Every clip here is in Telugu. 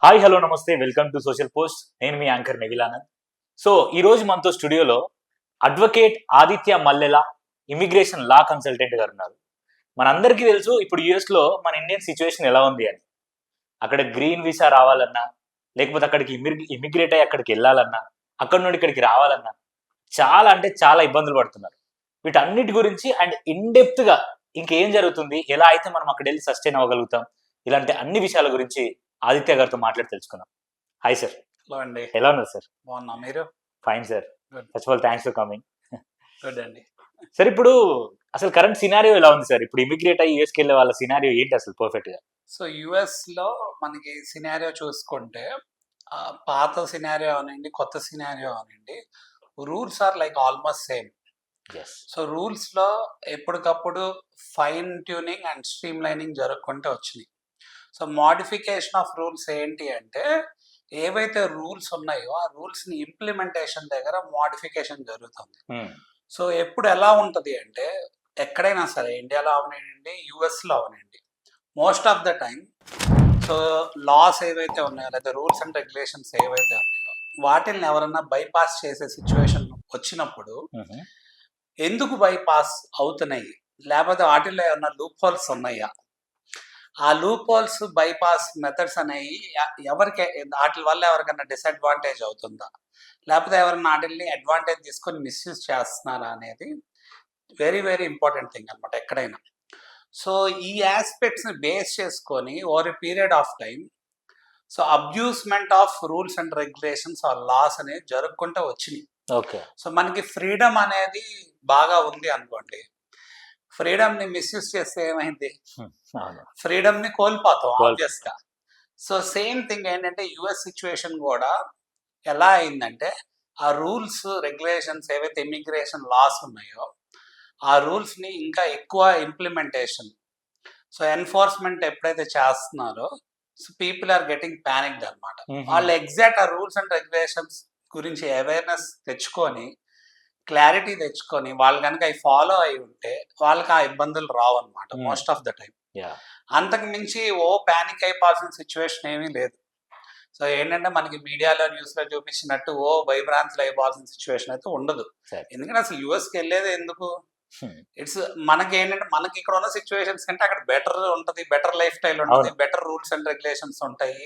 హాయ్ హలో నమస్తే వెల్కమ్ టు సోషల్ పోస్ట్. నేను మీ యాంకర్ నెగిలానంద్. సో ఈ రోజు మనతో స్టూడియోలో అడ్వకేట్ ఆదిత్య మల్లెల ఇమిగ్రేషన్ లా కన్సల్టెంట్ గారు ఉన్నారు. మనందరికీ తెలుసు ఇప్పుడు యుఎస్ లో మన ఇండియన్ సిచ్యువేషన్ ఎలా ఉంది అని. అక్కడ గ్రీన్ వీసా రావాలన్నా, లేకపోతే అక్కడికి ఇమిగ్రేట్ అయ్యి అక్కడికి వెళ్ళాలన్నా, అక్కడ నుండి ఇక్కడికి రావాలన్నా చాలా అంటే చాలా ఇబ్బందులు పడుతున్నారు. వీటన్నిటి గురించి అండ్ ఇన్ డెప్త్ గా ఇంకేం జరుగుతుంది, ఎలా అయితే మనం అక్కడ వెళ్ళి సస్టైన్ అవ్వగలుగుతాం, ఇలాంటి అన్ని విషయాల గురించి ఆదిత్య గారితో మాట్లాడి తెలుసుకుందాం. Hi sir. హలో అండి. ఎలా ఉన్నారు సార్? బాగున్నా, మీరు? Fine sir. Good. First of all thanks for coming. Good అండి. సార్, ఇప్పుడు అసలు కరెంట్ సినారియో ఎలా ఉంది సార్? ఇప్పుడు ఇమిగ్రేట్ అయ్యి యూఎస్కి వెళ్ళే వాళ్ళ సినారియో ఏంటి అసలు పర్ఫెక్ట్ గా? సో యుఎస్ లో మనకి సినారియో చూసుకుంటే పాత సినారియో అనండి, కొత్త సినారియో అనండి, rules are like almost same. So rules లో ఎప్పటికప్పుడు fine tuning and streamlining జరగకుంటే వచ్చినాయి. సో మోడిఫికేషన్ ఆఫ్ రూల్స్ ఏంటి అంటే, ఏవైతే రూల్స్ ఉన్నాయో ఆ రూల్స్ ని ఇంప్లిమెంటేషన్ దగ్గర మోడిఫికేషన్ జరుగుతుంది. సో ఎప్పుడు ఎలా ఉంటుంది అంటే, ఎక్కడైనా సరే ఇండియాలో అవనండి, యుఎస్ లో అవనండి, most of the time so laws ఏవైతే ఉన్నాయో లేదా రూల్స్ అండ్ రెగ్యులేషన్స్ ఏవైతే ఉన్నాయో వాటిని ఎవరన్నా బైపాస్ చేసే సిచ్యువేషన్ వచ్చినప్పుడు ఎందుకు బైపాస్ అవుతున్నాయి, లేకపోతే వాటిల్లో ఏమన్నా లూప్ హోల్స్ ఉన్నాయా, ఆ లూప్ హోల్స్ బైపాస్ మెథడ్స్ అనేవి ఎవరికి వాటి వల్ల ఎవరికైనా డిసడ్వాంటేజ్ అవుతుందా, లేకపోతే ఎవరైనా వాటిని అడ్వాంటేజ్ తీసుకొని మిస్యూజ్ చేస్తున్నారా అనేది వెరీ వెరీ ఇంపార్టెంట్ థింగ్ అనమాట ఎక్కడైనా. సో ఈ ఆస్పెక్ట్స్ ని బేస్ చేసుకొని over a period of time so abusement of rules and regulations or laws అనేవి జరుగుకుంటూ వచ్చినాయి. ఓకే. సో మనకి ఫ్రీడమ్ అనేది బాగా ఉంది అనుకోండి, ఫ్రీడమ్ ని మిస్యూజ్ చేస్తే ఏమైంది, ఫ్రీడమ్ ని కోల్పోతాం ఆబ్వియస్ గా. సో సేమ్ థింగ్ ఏంటంటే యుఎస్ సిచ్యువేషన్ కూడా ఎలా అయిందంటే, ఆ రూల్స్ రెగ్యులేషన్స్ ఏవైతే ఇమిగ్రేషన్ లాస్ ఉన్నాయో ఆ రూల్స్ ని ఇంకా ఎక్కువ ఇంప్లిమెంటేషన్, సో ఎన్ఫోర్స్మెంట్ ఎప్పుడైతే చేస్తున్నారో so people are getting panicked అనమాట. వాళ్ళు ఎగ్జాక్ట్ ఆ రూల్స్ అండ్ రెగ్యులేషన్స్ గురించి అవేర్నెస్ తెచ్చుకొని క్లారిటీ తెచ్చుకొని వాళ్ళు కనుక అవి ఫాలో అయి ఉంటే వాళ్ళకి ఆ ఇబ్బందులు రావు అనమాట మోస్ట్ ఆఫ్ ద టైం. అంతకు మించి ప్యానిక్ అయిపోవాల్సిన సిచ్యువేషన్ ఏమీ లేదు. సో ఏంటంటే మనకి మీడియాలో న్యూస్ లో చూపించినట్టు భయభ్రాంతులు అయిపోవాల్సిన సిచ్యువేషన్ అయితే ఉండదు. ఎందుకంటే అసలు యుఎస్కి వెళ్ళేది ఎందుకు, ఇట్స్ మనకి ఏంటంటే మనకి ఇక్కడ ఉన్న సిచ్యువేషన్స్ కంటే అక్కడ బెటర్ ఉంటుంది, బెటర్ లైఫ్ స్టైల్ ఉంటుంది, బెటర్ రూల్స్ అండ్ రెగ్యులేషన్స్ ఉంటాయి.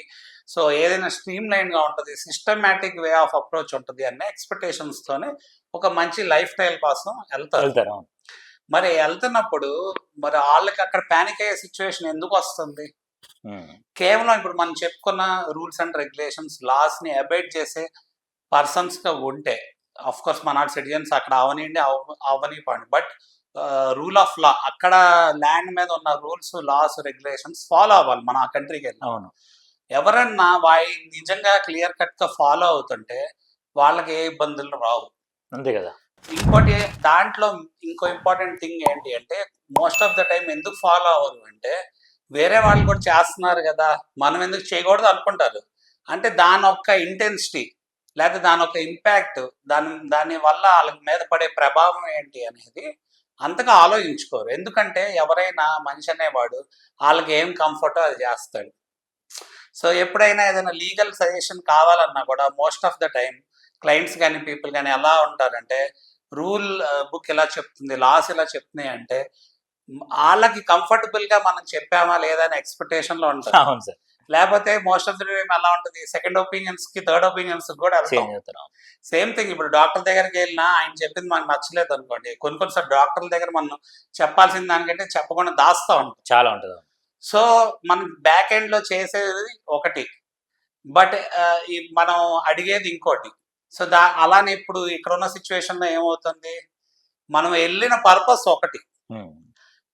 సో ఏదైనా స్ట్రీమ్ లైన్ గా ఉంటుంది, సిస్టమేటిక్ వే ఆఫ్ అప్రోచ్ ఉంటుంది అన్న ఎక్స్పెక్టేషన్స్ తోనే ఒక మంచి లైఫ్ స్టైల్ కోసం వెళ్తారు. మరి వెళ్తున్నప్పుడు మరి వాళ్ళకి అక్కడ ప్యానిక్ అయ్యే సిచ్యువేషన్ ఎందుకు వస్తుంది? కేవలం ఇప్పుడు మనం చెప్పుకున్న రూల్స్ అండ్ రెగ్యులేషన్స్ లాస్ ని అబైడ్ చేసే పర్సన్స్ గా ఉంటే, ఆఫ్ కోర్స్ మన సిటిజన్స్ అక్కడ అవనివ్వండి అవనివ్వండి, బట్ రూల్ ఆఫ్ లా అక్కడ ల్యాండ్ మీద ఉన్న రూల్స్ లాస్ రెగ్యులేషన్స్ ఫాలో అవ్వాలి మన ఆ కంట్రీకి వెళ్ళి. అవును. ఎవరన్నా నిజంగా క్లియర్ కట్ గా ఫాలో అవుతుంటే వాళ్ళకి ఏ ఇబ్బందులు రావు. అంతే కదా. ఇంకోటి దాంట్లో ఇంకో ఇంపార్టెంట్ థింగ్ ఏంటి అంటే, మోస్ట్ ఆఫ్ ద టైం ఎందుకు ఫాలో అవ్వరు అంటే, వేరే వాళ్ళు కూడా చేస్తున్నారు కదా మనం ఎందుకు చేయకూడదు అనుకుంటారు. అంటే దాని యొక్క ఇంటెన్సిటీ లేకపోతే దాని యొక్క ఇంపాక్ట్, దాని వల్ల వాళ్ళ మీద పడే ప్రభావం ఏంటి అనేది అంతగా ఆలోచించుకోరు. ఎందుకంటే ఎవరైనా మనిషి అనేవాడు వాళ్ళకి ఏం కంఫర్టో అది చేస్తాడు. సో ఎప్పుడైనా ఏదైనా లీగల్ సజెషన్ కావాలన్నా కూడా most of the time clients కానీ పీపుల్ కానీ ఎలా ఉంటారంటే, రూల్ బుక్ ఎలా చెప్తుంది, లాస్ ఎలా చెప్తున్నాయి అంటే వాళ్ళకి కంఫర్టబుల్ గా మనం చెప్పామా లేదా అని ఎక్స్పెక్టేషన్ లో ఉంటారు. అవును సార్. లేకపోతే మోస్ట్ ఆఫ్ ద టైం ఎలా ఉంటుంది, సెకండ్ ఒపీనియన్స్ కి థర్డ్ ఒపీనియన్స్ కూడా సేమ్ థింగ్. ఇప్పుడు డాక్టర్ దగ్గరికి వెళ్ళినా ఆయన చెప్పింది మనకు నచ్చలేదు అనుకోండి, కొన్నిసార్లు డాక్టర్ల దగ్గర మనం చెప్పాల్సిన దానికంటే చెప్పకుండా దాస్తా ఉంటాం. చాలా ఉంటుంది. సో మనం బ్యాక్ ఎండ్ లో చేసేది ఒకటి, బట్ మనం అడిగేది ఇంకోటి. సో అలానే ఇప్పుడు ఇక్కడ ఉన్న సిచ్యువేషన్ లో ఏమవుతుంది, మనం వెళ్ళిన పర్పస్ ఒకటి,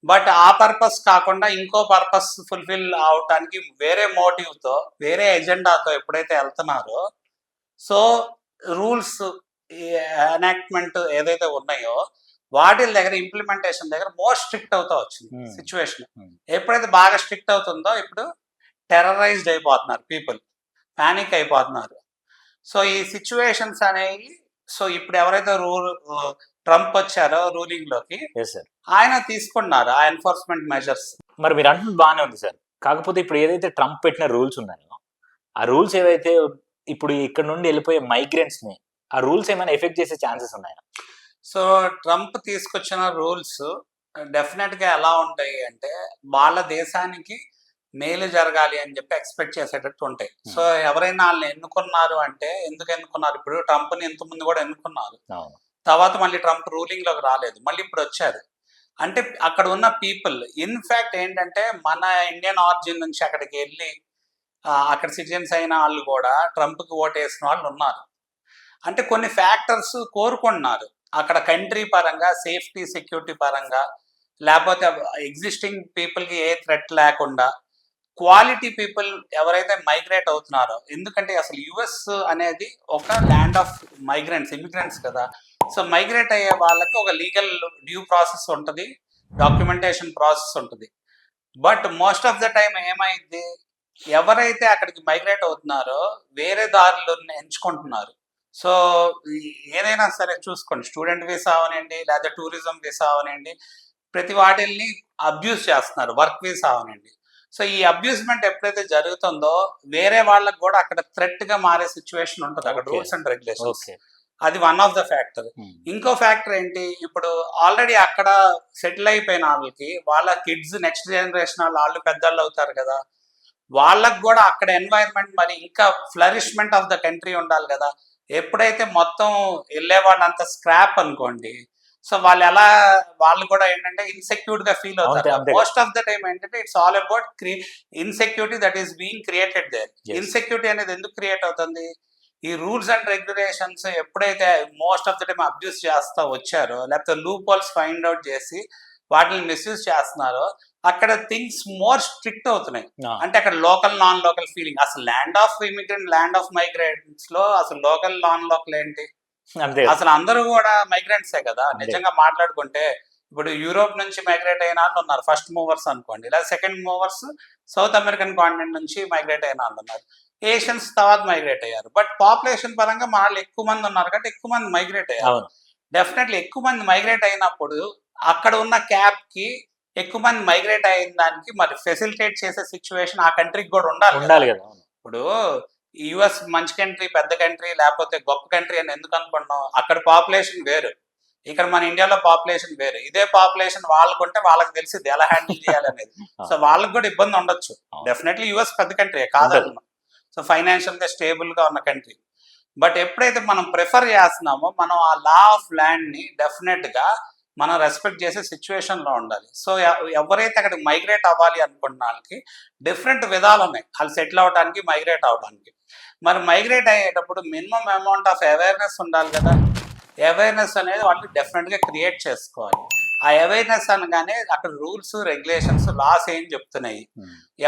బట్ ఆ పర్పస్ కాకుండా ఇంకో పర్పస్ ఫుల్ఫిల్ అవటానికి వేరే మోటివ్ తో వేరే ఎజెండాతో ఎప్పుడైతే వెళ్తున్నారో సో రూల్స్ ఎనాక్ట్మెంట్ ఏదైతే ఉన్నాయో వాటి దగ్గర ఇంప్లిమెంటేషన్ దగ్గర మోస్ట్ స్ట్రిక్ట్ అవుతా వచ్చింది సిచ్యువేషన్. ఎప్పుడైతే బాగా స్ట్రిక్ట్ అవుతుందో ఇప్పుడు టెర్రరైజ్డ్ అయిపోతున్నారు పీపుల్, ప్యానిక్ అయిపోతున్నారు. సో ఈ సిచ్యువేషన్స్ అనేవి సో ఇప్పుడు ఎవరైతే ట్రంప్ వచ్చారో రూలింగ్ లోకి ఆయన తీసుకున్నారు ఆ ఎన్ఫోర్స్మెంట్ మెజర్స్. మరి మీరు అంటున్నది బాగానే ఉంది సార్, కాకపోతే ఇప్పుడు ఏదైతే ట్రంప్ పెట్టిన రూల్స్ ఉన్నాయో ఆ రూల్స్ ఏవైతే ఇప్పుడు ఇక్కడ నుండి వెళ్ళిపోయే మైగ్రెంట్స్ ని ఆ రూల్స్ ఏమైనా ఎఫెక్ట్ చేసే ఛాన్సెస్ ఉన్నాయా? సో ట్రంప్ తీసుకొచ్చిన రూల్స్ డెఫినెట్ గా ఎలా ఉంటాయి అంటే వాళ్ళ దేశానికి మేలు జరగాలి అని చెప్పి ఎక్స్పెక్ట్ చేసేటట్టు ఉంటాయి. సో ఎవరైనా వాళ్ళని ఎన్నుకున్నారు అంటే ఎందుకు ఎన్నుకున్నారు? ఇప్పుడు ట్రంప్ ని ఇంతకుముందు కూడా ఎన్నుకున్నారు, తర్వాత మళ్ళీ ట్రంప్ రూలింగ్ లోకి రాలేదు, మళ్ళీ ఇప్పుడు వచ్చారు. అంటే అక్కడ ఉన్న పీపుల్ ఇన్ఫాక్ట్ ఏంటంటే మన ఇండియన్ ఆరిజిన్ నుంచి అక్కడికి వెళ్ళి అక్కడ సిటిజన్స్ అయిన వాళ్ళు కూడా ట్రంప్ కి ఓట్ వేసిన వాళ్ళు ఉన్నారు. అంటే కొన్ని ఫ్యాక్టర్స్ కోరుకుంటున్నారు అక్కడ కంట్రీ పరంగా, సేఫ్టీ సెక్యూరిటీ పరంగా, లేకపోతే ఎగ్జిస్టింగ్ పీపుల్కి ఏ థ్రెట్ లేకుండా క్వాలిటీ పీపుల్ ఎవరైతే మైగ్రేట్ అవుతున్నారో, ఎందుకంటే అసలు యుఎస్ అనేది ఒక ల్యాండ్ ఆఫ్ మైగ్రెంట్స్, ఇమిగ్రెంట్స్ కదా. సో మైగ్రేట్ అయ్యే వాళ్ళకి ఒక లీగల్ డ్యూ ప్రాసెస్ ఉంటుంది, డాక్యుమెంటేషన్ ప్రాసెస్ ఉంటుంది. But most of the time ఏమైంది, ఎవరైతే అక్కడికి మైగ్రేట్ అవుతున్నారో వేరే దారులు ఎంచుకుంటున్నారు. సో ఏదైనా సరే చూసుకోండి, స్టూడెంట్ వీసా అవనండి, లేదా టూరిజం వీసా అవనండి, ప్రతి వాటిల్ని అబ్యూస్ చేస్తున్నారు, వర్క్ వీసా అవనండి. సో ఈ అబ్యూస్మెంట్ ఎప్పుడైతే జరుగుతుందో వేరే వాళ్ళకి కూడా అక్కడ థ్రెట్ గా మారే సిచ్యువేషన్ ఉంటుంది అక్కడ రూల్స్ అండ్ రెగ్యులేషన్స్. అది వన్ ఆఫ్ ద ఫ్యాక్టర్. ఇంకో ఫ్యాక్టర్ ఏంటి, ఇప్పుడు ఆల్రెడీ అక్కడ సెటిల్ అయిపోయిన వాళ్ళకి వాళ్ళ కిడ్స్ నెక్స్ట్ జనరేషన్ వాళ్ళు పెద్దవాళ్ళు అవుతారు కదా, వాళ్ళకు కూడా అక్కడ ఎన్వైరన్మెంట్ మరి ఇంకా ఫ్లరిష్మెంట్ ఆఫ్ ద కంట్రీ ఉండాలి కదా. ఎప్పుడైతే మొత్తం వెళ్ళే వాళ్ళంతా స్క్రాప్ అనుకోండి, సో వాళ్ళు కూడా ఏంటంటే ఇన్సెక్యూర్డ్ గా ఫీల్ అవుతారు. మోస్ట్ ఆఫ్ ద టైం ఏంటంటే it's all about insecurity that is being created there. Insecurity అనేది ఎందుకు క్రియేట్ అవుతుంది, ఈ రూల్స్ అండ్ రెగ్యులేషన్స్ ఎప్పుడైతే most of the time abuse చేస్తా వచ్చారో, లేకపోతే లూప్ హోల్స్ ఫైండ్ అవుట్ చేసి వాటిని మిస్యూజ్ చేస్తున్నారో, అక్కడ థింగ్స్ మోర్ స్ట్రిక్ట్ అవుతున్నాయి. అంటే అక్కడ లోకల్ నాన్ లోకల్ ఫీలింగ్, అసలు land of immigrant, land of migrants లో అసలు లోకల్ నాన్ లోకల్ ఏంటి, అసలు అందరూ కూడా మైగ్రెంట్సే కదా. నిజంగా మాట్లాడుకుంటే ఇప్పుడు యూరోప్ నుంచి మైగ్రేట్ అయిన వాళ్ళు ఉన్నారు, ఫస్ట్ మూవర్స్ అనుకోండి, లేదా second movers south American continent నుంచి మైగ్రేట్ అయిన వాళ్ళు ఉన్నారు, ఏషియన్స్ తర్వాత మైగ్రేట్ అయ్యారు. బట్ పాపులేషన్ పరంగా మన వాళ్ళు ఎక్కువ మంది ఉన్నారు కాబట్టి ఎక్కువ మంది మైగ్రేట్ అయ్యారు. డెఫినెట్లీ ఎక్కువ మంది మైగ్రేట్ అయినప్పుడు అక్కడ ఉన్న క్యాప్ కి ఎక్కువ మంది మైగ్రేట్ అయిన దానికి మరి ఫెసిలిటేట్ చేసే సిచ్యువేషన్ ఆ కంట్రీకి కూడా ఉండాలి కదా. ఇప్పుడు యుఎస్ మంచి కంట్రీ, పెద్ద కంట్రీ, లేకపోతే గొప్ప కంట్రీ అని ఎందుకు అనుకుంటున్నాం, అక్కడ పాపులేషన్ వేరు, ఇక్కడ మన ఇండియాలో పాపులేషన్ వేరు. ఇదే పాపులేషన్ వాళ్ళకుంటే వాళ్ళకి తెలిసింది ఎలా హ్యాండిల్ చేయాలనేది. సో వాళ్ళకి కూడా ఇబ్బంది ఉండొచ్చు. డెఫినెట్లీ యుఎస్ పెద్ద కంట్రీ కాదన్నా, సో ఫైనాన్షియల్ గా స్టేబుల్ గా ఉన్న కంట్రీ. బట్ ఎప్పుడైతే మనం ప్రిఫర్ చేస్తున్నామో మనం ఆ లా ఆఫ్ ల్యాండ్ ని డెఫినెట్ గా మనం రెస్పెక్ట్ చేసే సిచ్యువేషన్ లో ఉండాలి. సో ఎవరైతే అక్కడికి మైగ్రేట్ అవ్వాలి అనుకుంటున్న వాళ్ళకి డిఫరెంట్ విధాలు ఉన్నాయి వాళ్ళు సెటిల్ అవడానికి, మైగ్రేట్ అవడానికి. మరి మైగ్రేట్ అయ్యేటప్పుడు మినిమం అమౌంట్ ఆఫ్ అవేర్నెస్ ఉండాలి కదా. అవేర్నెస్ అనేది వాళ్ళు డెఫినెట్ గా క్రియేట్ చేసుకోవాలి. ఆ అవేర్నెస్ అనగానే అక్కడ రూల్స్, రెగ్యులేషన్స్, లాస్ ఏం చెప్తున్నాయి,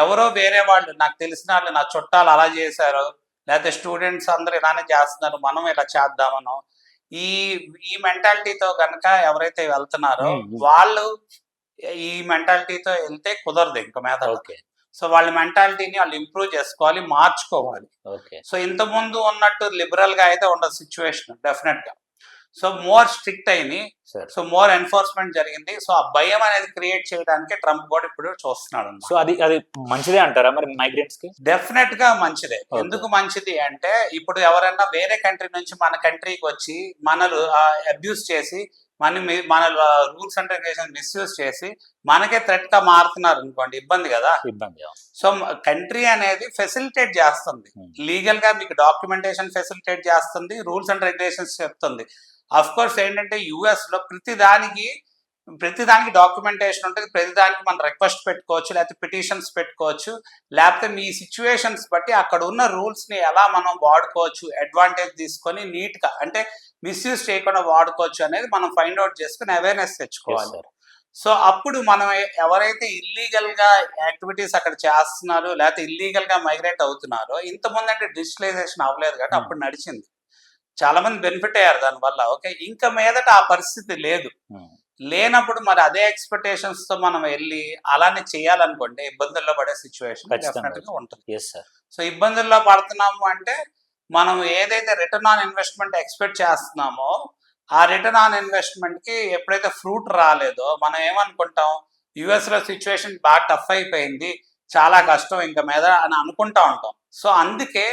ఎవరో వేరే వాళ్ళు నాకు తెలిసిన వాళ్ళు నా చుట్టాలు అలా చేశారు, లేకపోతే స్టూడెంట్స్ అందరూ ఇలానే చేస్తున్నారు, మనం ఇలా చేద్దామనో, ఈ మెంటాలిటీతో కనుక ఎవరైతే వెళ్తున్నారో వాళ్ళు ఈ మెంటాలిటీతో వెళ్తే కుదరదు ఇంకా మీద. సో వాళ్ళ మెంటాలిటీని వాళ్ళు ఇంప్రూవ్ చేసుకోవాలి, మార్చుకోవాలి. సో ఇంత ముందు ఉన్నట్టు లిబరల్ గా అయితే ఉండదు సిచ్యువేషన్ డెఫినెట్ గా. సో మోర్ స్ట్రిక్ట్ అయింది, సో మోర్ ఎన్ఫోర్స్మెంట్ జరిగింది. సో ఆ భయం అనేది క్రియేట్ చేయడానికి ట్రంప్ కూడా ఇప్పుడు చూస్తున్నాడు. సో అది మంచిదే అంటారా మరి మైగ్రెంట్స్ కి? డెఫినెట్ గా మంచిదే. ఎందుకు మంచిది అంటే ఇప్పుడు ఎవరైనా వేరే కంట్రీ నుంచి మన కంట్రీకి వచ్చి మనలు అబ్యూస్ చేసి మన రూల్స్ అండ్ రెగ్యులేషన్ మిస్యూజ్ చేసి మనకే థ్రెట్ గా మారుతున్నారు అనుకోండి, ఇబ్బంది కదా. సో కంట్రీ అనేది ఫెసిలిటేట్ చేస్తుంది, లీగల్ గా మీకు డాక్యుమెంటేషన్ ఫెసిలిటేట్ చేస్తుంది, రూల్స్ అండ్ రెగ్యులేషన్స్ చెప్తుంది. అఫ్ కోర్స్ ఏంటంటే యుఎస్ లో ప్రతిదానికి డాక్యుమెంటేషన్ ఉంటుంది, ప్రతిదానికి మనం రిక్వెస్ట్ పెట్టుకోవచ్చు, లేకపోతే పిటిషన్స్ పెట్టుకోవచ్చు, లేకపోతే మీ సిచ్యువేషన్స్ బట్టి అక్కడ ఉన్న రూల్స్ ని ఎలా మనం వాడుకోవచ్చు, అడ్వాంటేజ్ తీసుకొని నీట్ గా అంటే మిస్యూజ్ చేయకుండా వాడుకోవచ్చు అనేది మనం ఫైండ్ అవుట్ చేసుకుని అవేర్నెస్ తెచ్చుకోవాలి. సో అప్పుడు మనం ఎవరైతే ఇల్లీగల్ గా యాక్టివిటీస్ అక్కడ చేస్తున్నారో, లేకపోతే ఇల్లీగల్ గా మైగ్రేట్ అవుతున్నారో, ఇంతకుముందు అంటే డిజిటలైజేషన్ అవ్వలేదు కాబట్టి అప్పుడు నడిచింది, చాలా మంది బెనిఫిట్ అయ్యారు దానివల్ల. ఓకే, ఇంకా మీదట ఆ పరిస్థితి లేదు. లేనప్పుడు మరి అదే ఎక్స్పెక్టేషన్స్ తో మనం వెళ్ళి అలానే చేయాలనుకోండి ఇబ్బందుల్లో పడే సిచ్యువేషన్ డెఫినెట్ గా ఉంటుంది. సో ఇబ్బందుల్లో పడుతున్నాము అంటే మనం ఏదైతే రిటర్న్ ఆన్ ఇన్వెస్ట్మెంట్ ఎక్స్పెక్ట్ చేస్తున్నామో ఆ రిటర్న్ ఆన్ ఇన్వెస్ట్మెంట్ కి ఎప్పుడైతే ఫ్రూట్ రాలేదో మనం ఏమనుకుంటాం, యుఎస్ లో సిచ్యువేషన్ బాగా టఫ్ అయిపోయింది, చాలా కష్టం ఇంకా మీద అని అనుకుంటా ఉంటాం. సో అందుకే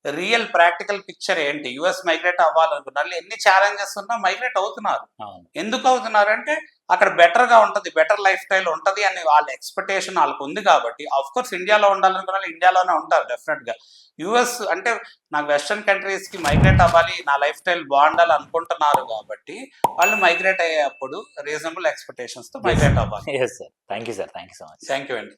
రియల్ ప్రాక్టికల్ పిక్చర్ ఏంటి, యుఎస్ మైగ్రేట్ అవ్వాలనుకున్నారు, ఎన్ని ఛాలెంజెస్ ఉన్నా మైగ్రేట్ అవుతున్నారు. అవును. ఎందుకు అవుతున్నారు అంటే అక్కడ బెటర్ గా ఉంటది, బెటర్ లైఫ్ స్టైల్ ఉంటది అని వాళ్ళ ఎక్స్పెక్టేషన్ వాళ్ళకు ఉంది కాబట్టి. ఆఫ్ కోర్స్ ఇండియాలో ఉండాలనుకున్న వాళ్ళు ఇండియాలోనే ఉంటారు డెఫినెట్ గా. యుఎస్ అంటే నాకు వెస్టర్న్ కంట్రీస్ కి మైగ్రేట్ అవ్వాలి, నా లైఫ్ స్టైల్ బాగుండాలి అనుకుంటున్నారు కాబట్టి వాళ్ళు మైగ్రేట్ అయ్యేప్పుడు రీజనబుల్ ఎక్స్పెక్టేషన్స్ తో మైగ్రేట్ అవ్వాలి. Yes sir, thank you sir, thank you so much. Thank you అండి.